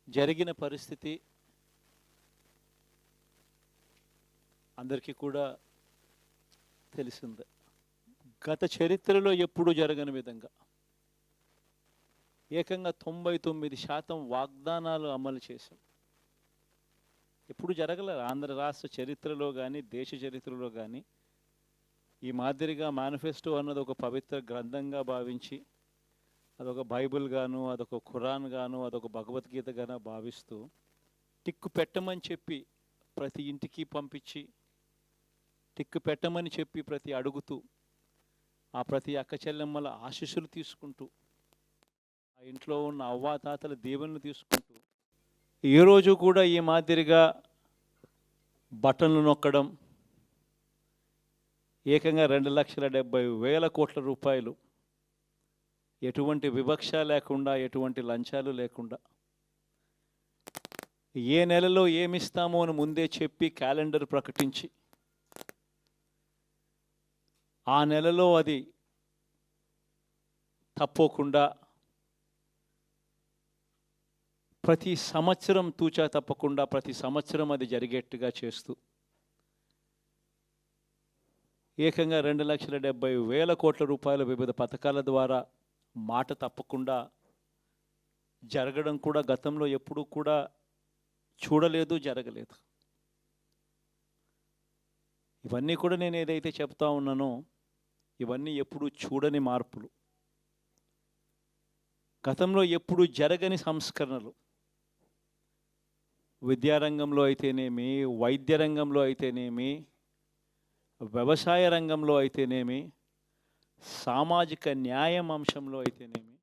జరిగిన పరిస్థితి అందరికీ కూడా తెలిసిందే. గత చరిత్రలో ఎప్పుడూ జరగని విధంగా ఏకంగా 99% వాగ్దానాలు అమలు చేశాం. ఎప్పుడు జరగలేదు ఆంధ్ర రాష్ట్ర చరిత్రలో కానీ దేశ చరిత్రలో కానీ ఈ మాదిరిగా మేనిఫెస్టో అన్నది ఒక పవిత్ర గ్రంథంగా భావించి అదొక బైబిల్ గాను, అదొక ఖురాన్ గాను, అదొక భగవద్గీత గాను భావిస్తూ టిక్కు పెట్టమని చెప్పి ప్రతి ఇంటికి పంపించి టిక్కు పెట్టమని చెప్పి ప్రతి అడుగుతూ ఆ ప్రతి అక్క చెల్లెమ్మల ఆశీస్సులు తీసుకుంటూ ఆ ఇంట్లో ఉన్న అవ్వాతాతల దీవెనలు తీసుకుంటూ ఏ రోజు కూడా ఈ మాదిరిగా బటన్లు నొక్కడం ఏకంగా 2,70,000 కోట్ల రూపాయలు ఎటువంటి వివక్ష లేకుండా ఎటువంటి లంచాలు లేకుండా ఏ నెలలో ఏమిస్తామో అని ముందే చెప్పి క్యాలెండర్ ప్రకటించి ఆ నెలలో అది తప్పకుండా ప్రతి సంవత్సరం తూచా తప్పకుండా ప్రతి సంవత్సరం అది జరిగేట్టుగా చేస్తూ ఏకంగా 2,70,000 కోట్ల రూపాయల వివిధ పథకాల ద్వారా మాట తప్పకుండా జరగడం కూడా గతంలో ఎప్పుడూ కూడా చూడలేదు, జరగలేదు. ఇవన్నీ కూడా నేను ఏదైతే చెప్తా ఉన్నానో ఇవన్నీ ఎప్పుడూ చూడని మార్పులు, గతంలో ఎప్పుడూ జరగని సంస్కరణలు. విద్యారంగంలో అయితేనేమి, వైద్య రంగంలో అయితేనేమి, వ్యవసాయ రంగంలో అయితేనేమి, సామాజిక న్యాయం అంశంలో అయితేనేమి,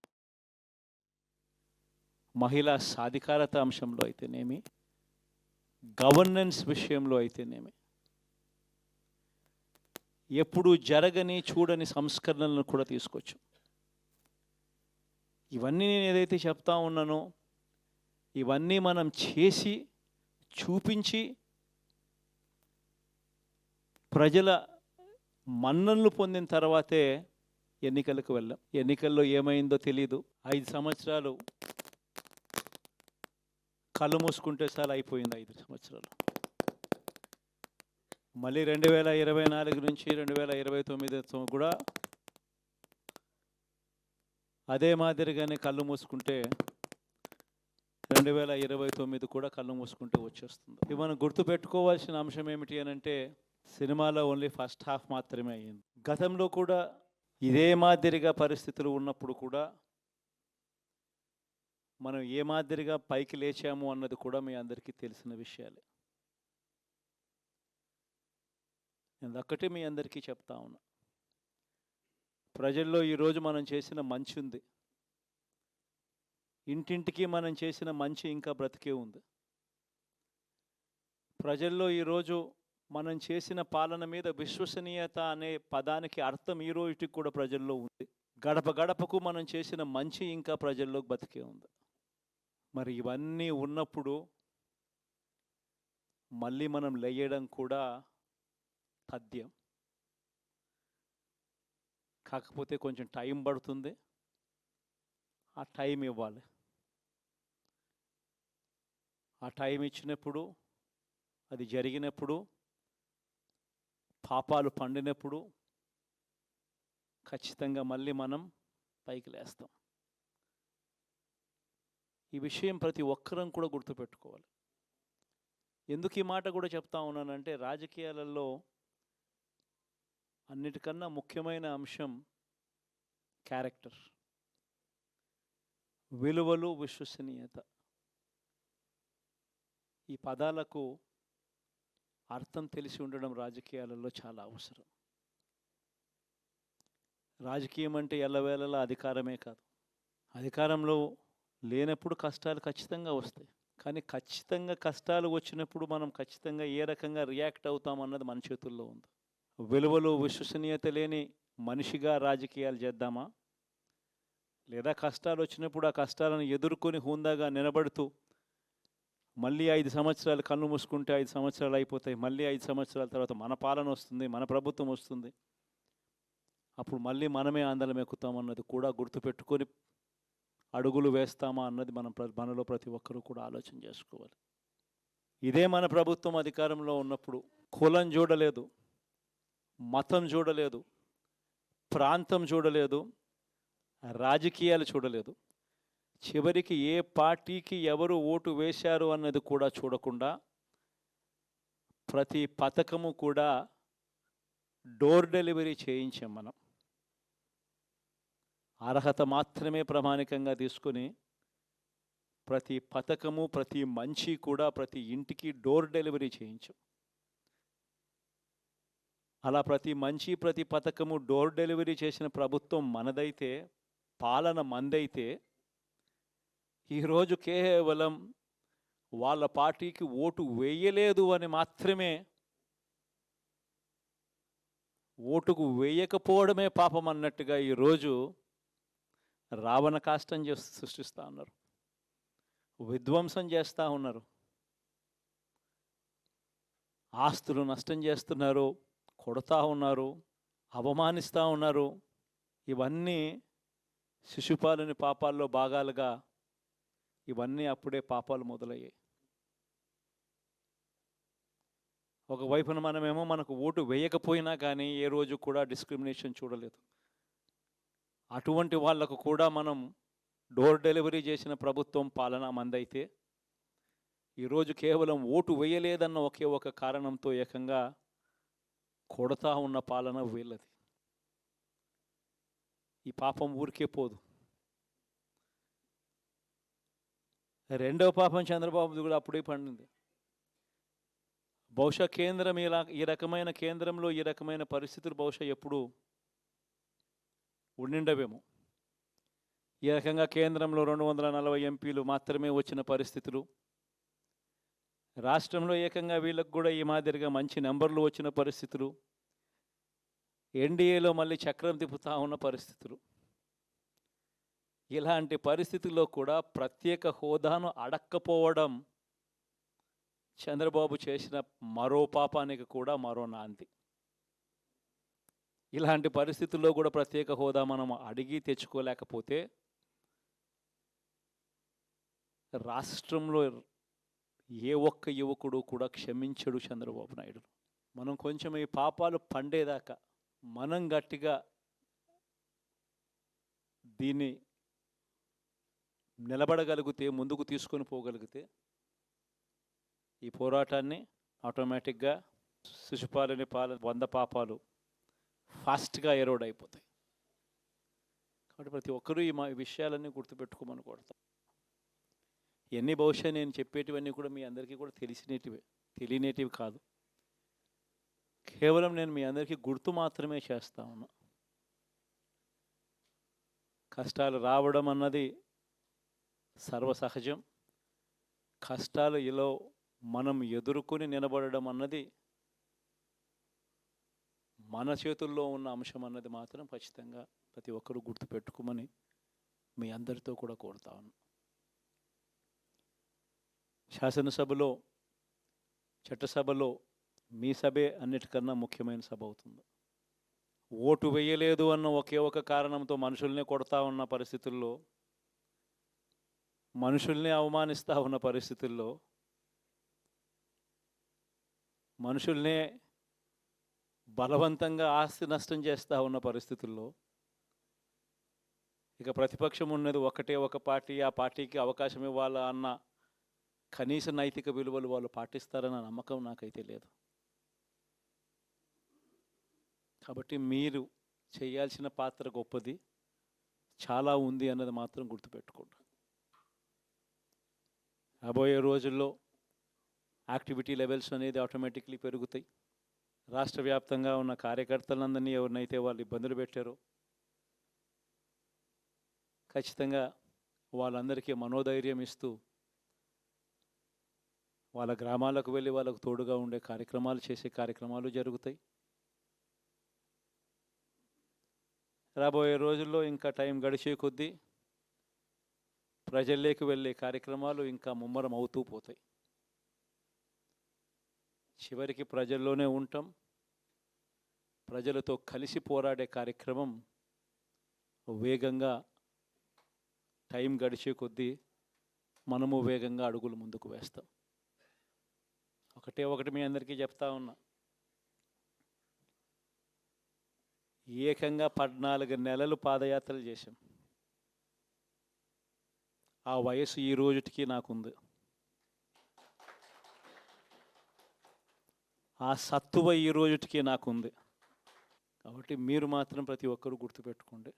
మహిళా సాధికారత అంశంలో అయితేనేమి, గవర్నెన్స్ విషయంలో అయితేనేమి ఎప్పుడు జరగని చూడని సంస్కరణలను కూడా తీసుకొచ్చు. ఇవన్నీ నేను ఏదైతే చెప్తా ఉన్నానో ఇవన్నీ మనం చేసి చూపించి ప్రజల మన్ననలు పొందిన తర్వాతే ఎన్నికలకు వెళ్ళాం. ఎన్నికల్లో ఏమైందో తెలీదు. 5 సంవత్సరాలు కళ్ళు మూసుకుంటే చాలా అయిపోయింది. 5 సంవత్సరాలు మళ్ళీ 2024 నుంచి 2029 కూడా అదే మాదిరిగానే కళ్ళు మూసుకుంటే 2029 కూడా కళ్ళు మూసుకుంటే వచ్చేస్తుంది. ఇవి మనం గుర్తుపెట్టుకోవాల్సిన అంశం ఏమిటి అని అంటే సినిమాలో ఓన్లీ ఫస్ట్ హాఫ్ మాత్రమే అయ్యింది. గతంలో కూడా ఇదే మాదిరిగా పరిస్థితులు ఉన్నప్పుడు కూడా మనం ఏ మాదిరిగా పైకి లేచాము అన్నది కూడా మీ అందరికీ తెలిసిన విషయాలే. నేను ఒక్కటే మీ అందరికీ చెప్తా ఉన్నా, ప్రజల్లో ఈరోజు మనం చేసిన మంచి ఉంది. ఇంటింటికి మనం చేసిన మంచి ఇంకా బ్రతికే ఉంది. ప్రజల్లో ఈరోజు మనం చేసిన పాలన మీద విశ్వసనీయత అనే పదానికి అర్థం ఈ రోజుకి కూడా ప్రజల్లో ఉంది. గడప గడపకు మనం చేసిన మంచి ఇంకా ప్రజల్లో బతికే ఉంది. మరి ఇవన్నీ ఉన్నప్పుడు మళ్ళీ మనం లేయడం కూడా తథ్యం. కాకపోతే కొంచెం టైం పడుతుంది, ఆ టైం ఇవ్వాలి. ఆ టైం ఇచ్చినప్పుడు, అది జరిగినప్పుడు, పాపాలు పండినప్పుడు ఖచ్చితంగా మళ్ళీ మనం పైకి లేస్తాం. ఈ విషయం ప్రతి ఒక్కరం కూడా గుర్తుపెట్టుకోవాలి. ఎందుకు ఈ మాట కూడా చెప్తా ఉన్నానంటే రాజకీయాలలో అన్నిటికన్నా ముఖ్యమైన అంశం క్యారెక్టర్, విలువలు, విశ్వసనీయత. ఈ పదాలకు అర్థం తెలిసి ఉండడం రాజకీయాలలో చాలా అవసరం. రాజకీయం అంటే ఎల్లవేళలా అధికారమే కాదు. అధికారంలో లేనప్పుడు కష్టాలు ఖచ్చితంగా వస్తాయి. కానీ ఖచ్చితంగా కష్టాలు వచ్చినప్పుడు మనం ఖచ్చితంగా ఏ రకంగా రియాక్ట్ అవుతామన్నది మన చేతుల్లో ఉంది. విలువలు, విశ్వసనీయత లేని మనిషిగా రాజకీయాలు చేద్దామా, లేదా కష్టాలు వచ్చినప్పుడు ఆ కష్టాలను ఎదుర్కొని హుందాగా నిలబడుతూ మళ్ళీ 5 సంవత్సరాలు కళ్ళు మూసుకుంటే 5 సంవత్సరాలు అయిపోతాయి, మళ్ళీ 5 సంవత్సరాల తర్వాత మన పాలన వస్తుంది, మన ప్రభుత్వం వస్తుంది, అప్పుడు మళ్ళీ మనమే ఆందోళన ఎక్కుతామన్నది కూడా గుర్తుపెట్టుకొని అడుగులు వేస్తామా అన్నది మనలో ప్రతి ఒక్కరూ కూడా ఆలోచన చేసుకోవాలి. ఇదే మన ప్రభుత్వం అధికారంలో ఉన్నప్పుడు కులం చూడలేదు, మతం చూడలేదు, ప్రాంతం చూడలేదు, రాజకీయాలు చూడలేదు. చివరికి ఏ పార్టీకి ఎవరు ఓటు వేశారు అన్నది కూడా చూడకుండా ప్రతి పథకము కూడా డోర్ డెలివరీ చేయించాం మనం. అర్హత మాత్రమే ప్రామాణికంగా తీసుకుని ప్రతి పథకము, ప్రతి మంచి కూడా ప్రతి ఇంటికి డోర్ డెలివరీ చేయించాం. అలా ప్రతి మంచి, ప్రతి పథకము డోర్ డెలివరీ చేసిన ప్రభుత్వం మనదైతే, పాలన మందైతే, ఈరోజు కేవలం వాళ్ళ పార్టీకి ఓటు వేయలేదు అని మాత్రమే, ఓటుకు వేయకపోవడమే పాపం అన్నట్టుగా ఈరోజు రావణ కాష్టం సృష్టిస్తూ ఉన్నారు, విధ్వంసం చేస్తూ ఉన్నారు, ఆస్తులు నష్టం చేస్తున్నారు, కొడతా ఉన్నారు, అవమానిస్తూ ఉన్నారు. ఇవన్నీ శిశుపాలుని పాపాల్లో భాగాలుగా ఇవన్నీ అప్పుడే పాపాలు మొదలయ్యాయి. ఒకవైపున మనమేమో మనకు ఓటు వేయకపోయినా కానీ ఏ రోజు కూడా డిస్క్రిమినేషన్ చూడలేదు. అటువంటి వాళ్లకు కూడా మనం డోర్ డెలివరీ చేసిన ప్రభుత్వం పాలన మందైతే, ఈరోజు కేవలం ఓటు వేయలేదన్న ఒకే ఒక కారణంతో ఏకంగా కొడతా ఉన్న పాలన వీళ్ళది. ఈ పాపం ఊరికే పోదు. రెండవ పాపం చంద్రబాబుది కూడా అప్పుడే పండింది. బహుశా కేంద్రం ఈ రకమైన కేంద్రంలో ఈ రకమైన పరిస్థితులు బహుశా ఎప్పుడు ఉండిండవేమో. ఈ రకంగా కేంద్రంలో 240 ఎంపీలు మాత్రమే వచ్చిన పరిస్థితులు, రాష్ట్రంలో ఏకంగా వీళ్ళకు కూడా ఈ మాదిరిగా మంచి నెంబర్లు వచ్చిన పరిస్థితులు, ఎన్డీఏలో మళ్ళీ చక్రం తిప్పుతా ఉన్న పరిస్థితులు. ఇలాంటి పరిస్థితుల్లో కూడా ప్రత్యేక హోదాను అడక్కపోవడం చంద్రబాబు చేసిన మరో పాపానికి కూడా మరో నాంది. ఇలాంటి పరిస్థితుల్లో కూడా ప్రత్యేక హోదా మనం అడిగి తెచ్చుకోలేకపోతే రాష్ట్రంలో ఏ ఒక్క యువకుడు కూడా క్షమించడు చంద్రబాబు నాయుడు. మనం కొంచెం ఈ పాపాలు పండేదాకా మనం గట్టిగా దీన్ని నిలబడగలిగితే, ముందుకు తీసుకొని పోగలిగితే ఈ పోరాటాన్ని ఆటోమేటిక్గా శిశుపాలని 100 పాపాలు ఫాస్ట్గా ఎరోడ్ అయిపోతాయి. కాబట్టి ప్రతి ఒక్కరూ ఈ విషయాలన్నీ గుర్తుపెట్టుకోమని కోరుతాం. ఇవన్నీ బహుశా నేను చెప్పేటివన్నీ కూడా మీ అందరికీ కూడా తెలియనేటివి కాదు. కేవలం నేను మీ అందరికీ గుర్తు మాత్రమే చేస్తా ఉన్నా. కష్టాలు రావడం అన్నది సర్వసహజం. కష్టాలు ఇలా మనం ఎదుర్కొని నిలబడడం అన్నది మన చేతుల్లో ఉన్న అంశం అన్నది మాత్రం ఖచ్చితంగా ప్రతి ఒక్కరూ గుర్తుపెట్టుకోమని మీ అందరితో కూడా కోరుతా ఉన్నాను. శాసనసభలో, చట్టసభలో మీ సభే అన్నిటికన్నా ముఖ్యమైన సభ అవుతుంది. ఓటు వేయలేదు అన్న ఒకే ఒక కారణంతో మనుషుల్ని కొడతా ఉన్న పరిస్థితుల్లో, మనుషుల్ని అవమానిస్తూ ఉన్న పరిస్థితుల్లో, మనుషుల్నే బలవంతంగా ఆస్తి నష్టం చేస్తూ ఉన్న పరిస్థితుల్లో ఇక ప్రతిపక్షం ఉన్నది ఒకటే ఒక పార్టీ, ఆ పార్టీకి అవకాశం ఇవ్వాలా అన్న కనీస నైతిక విలువలు వాళ్ళు పాటిస్తారన్న నమ్మకం నాకైతే లేదు. కాబట్టి మీరు చేయాల్సిన పాత్ర గొప్పది, చాలా ఉంది అన్నది మాత్రం గుర్తుపెట్టుకోండి. రాబోయే రోజుల్లో యాక్టివిటీ లెవెల్స్ అనేది ఆటోమేటిక్లీ పెరుగుతాయి. రాష్ట్ర వ్యాప్తంగా ఉన్న కార్యకర్తలందరినీ ఎవరినైతే వాళ్ళు ఇబ్బందులు పెట్టారో ఖచ్చితంగా వాళ్ళందరికీ మనోధైర్యం ఇస్తూ వాళ్ళ గ్రామాలకు వెళ్ళి వాళ్ళకు తోడుగా ఉండే కార్యక్రమాలు చేసే కార్యక్రమాలు జరుగుతాయి. రాబోయే రోజుల్లో ఇంకా టైం గడిచే కొద్దీ ప్రజల్లోకి వెళ్ళే కార్యక్రమాలు ఇంకా ముమ్మరం అవుతూ పోతాయి. చివరికి ప్రజల్లోనే ఉంటాం. ప్రజలతో కలిసి పోరాడే కార్యక్రమం వేగంగా టైం గడిచే కొద్దీ మనము వేగంగా అడుగులు ముందుకు వేస్తాం. ఒకటి మీ అందరికీ చెప్తా ఉన్నా, ఏకంగా 14 నెలలు పాదయాత్రలు చేశాం. ఆ వయసు ఈ రోజుటికి నాకుంది. ఆ సత్తువ ఈ రోజుటికి నాకుంది. కాబట్టి మీరు మాత్రం ప్రతి ఒక్కరూ గుర్తుపెట్టుకోండి,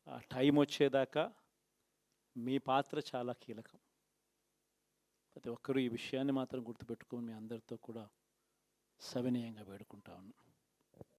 ఆ టైం వచ్చేదాకా మీ పాత్ర చాలా కీలకం. ప్రతి ఒక్కరూ ఈ విషయాన్ని మాత్రం గుర్తుపెట్టుకొని మీ అందరితో కూడా సవినయంగా వేడుకుంటా ఉన్నాను.